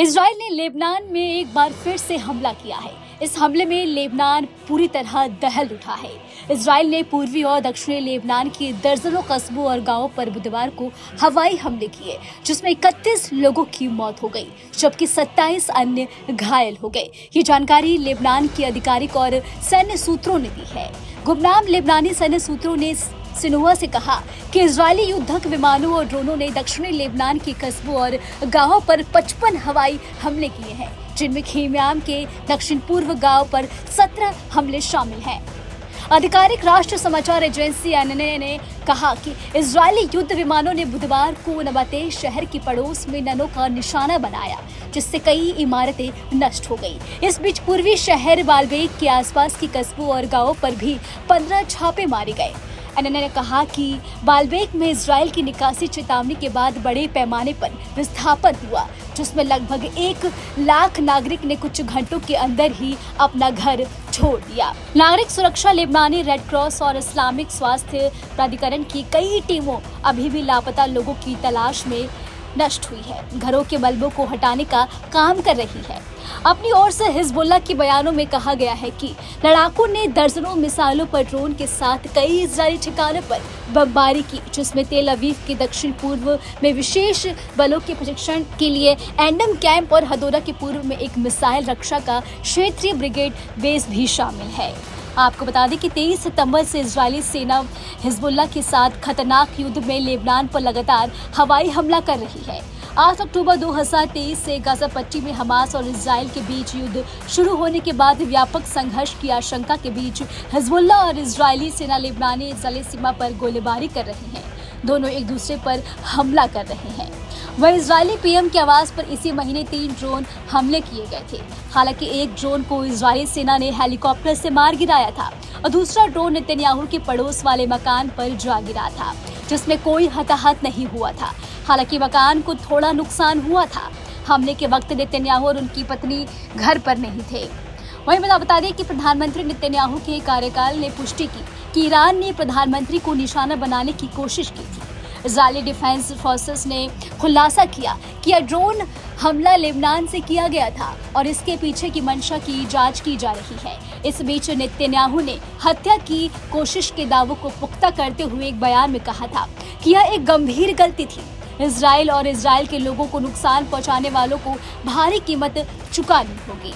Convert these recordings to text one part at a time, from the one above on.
Israel ने Lebanon में एक बार फिर से हमला किया है। इस हमले में लेबनान पूरी तरह दहल उठा है। इजराइल ने पूर्वी और दक्षिणी लेबनान के दर्जनों कस्बों और गांवों पर बुधवार को हवाई हमले किए, जिसमें 31 लोगों की मौत हो गई, जबकि 27 अन्य घायल हो गए। ये जानकारी लेबनान के आधिकारिक और सैन्य सूत्रों ने दी है। गुमनाम लेबनानी सैन्य सूत्रों ने सिन्हुआ से कहा कि इजरायली युद्धक विमानों और ड्रोनों ने दक्षिणी लेबनान के कस्बों और गांवों पर 55 हवाई हमले किए हैं, जिनमें खीमियाम के दक्षिण पूर्व गांव पर 17 हमले शामिल हैं। आधिकारिक राष्ट्र समाचार एजेंसी एएनए ने कहा कि इजरायली युद्ध विमानों ने बुधवार को नबातेश शहर की पड़ोस में ननों का निशाना बनाया, जिससे कई इमारतें नष्ट हो गई। इस बीच पूर्वी शहर बालबेक के आसपास के कस्बों और गांवों पर भी 15 छापे मारे गए। एएनए ने कहा कि बालबेक में इजराइल की निकासी चेतावनी के बाद बड़े पैमाने पर विस्थापन हुआ, जिसमें लगभग 1 लाख नागरिक ने कुछ घंटों के अंदर ही अपना घर छोड़ दिया। नागरिक सुरक्षा, लेबनानी रेड क्रॉस और इस्लामिक स्वास्थ्य प्राधिकरण की कई टीमों अभी भी लापता लोगों की तलाश में नष्ट हुई है, घरों के मलबों को हटाने का काम कर रही है। अपनी ओर से हिजबुल्लाह के बयानों में कहा गया है कि लड़ाकों ने दर्जनों मिसाइलों पर ड्रोन के साथ कई इजरायली ठिकानों पर बमबारी की, जिसमें तेल अवीव के दक्षिण पूर्व में विशेष बलों के प्रशिक्षण के लिए एंडम कैंप और हदोरा के पूर्व में एक मिसाइल रक्षा का क्षेत्रीय ब्रिगेड बेस भी शामिल है। आपको बता दें कि 23 सितंबर से इजरायली सेना हिजबुल्लाह के साथ खतरनाक युद्ध में लेबनान पर लगातार हवाई हमला कर रही है। 8 अक्टूबर 2023 से गाजा पट्टी में हमास और इजराइल के बीच युद्ध शुरू होने के बाद व्यापक संघर्ष की आशंका के बीच हिजबुल्लाह और इजरायली सेना लेबनानी इजरायली सीमा पर गोलीबारी कर रही हैं। दोनों एक दूसरे पर हमला कर रहे हैं। वह इजरायली पीएम के आवास पर इसी महीने 3 ड्रोन हमले किए गए थे। हालांकि एक ड्रोन को इजरायली सेना ने हेलीकॉप्टर से मार गिराया था और दूसरा ड्रोन नेतन्याहू के पड़ोस वाले मकान पर जा गिरा था, जिसमें कोई हताहत नहीं हुआ था। हालांकि मकान को थोड़ा नुकसान हुआ था। हमले के वक्त नेतन्याहू और उनकी पत्नी घर पर नहीं थे। वहीं बता दें कि प्रधानमंत्री नेतन्याहू के कार्यकाल ने पुष्टि की कि ईरान ने प्रधानमंत्री को निशाना बनाने की कोशिश की थी। इजरायली डिफेंस फोर्सेस ने खुलासा किया कि यह ड्रोन हमला लेबनान से किया गया था और इसके पीछे की मंशा की जांच की जा रही है। इस बीच नेतन्याहू ने हत्या की कोशिश के दावों को पुख्ता करते हुए एक बयान में कहा था कि यह एक गंभीर गलती थी। इजराइल और इजराइल के लोगों को नुकसान पहुंचाने वालों को भारी कीमत चुकानी होगी।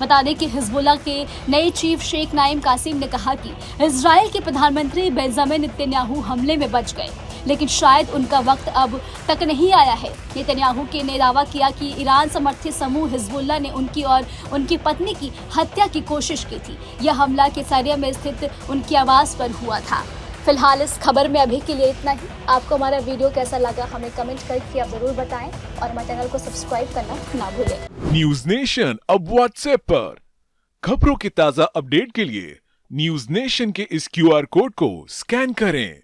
बता दें कि हिजबुल्लाह के नए चीफ शेख नाइम कासिम ने कहा कि इजराइल के प्रधानमंत्री बेंजामिन नेतन्याहू हमले में बच गए, लेकिन शायद उनका वक्त अब तक नहीं आया है। नेतन्याहू ने दावा किया कि ईरान समर्थित समूह हिजबुल्लाह ने उनकी और उनकी पत्नी की हत्या की कोशिश की थी। यह हमला कैसरिया में स्थित उनकी आवास पर हुआ था। फिलहाल इस खबर में अभी के लिए इतना ही। आपको हमारा वीडियो कैसा लगा हमें कमेंट करके आप जरूर बताएं और हमारे चैनल को सब्सक्राइब करना ना भूलें। न्यूज नेशन अब व्हाट्सएप पर खबरों की ताजा अपडेट के लिए न्यूज नेशन के इस QR कोड को स्कैन करें।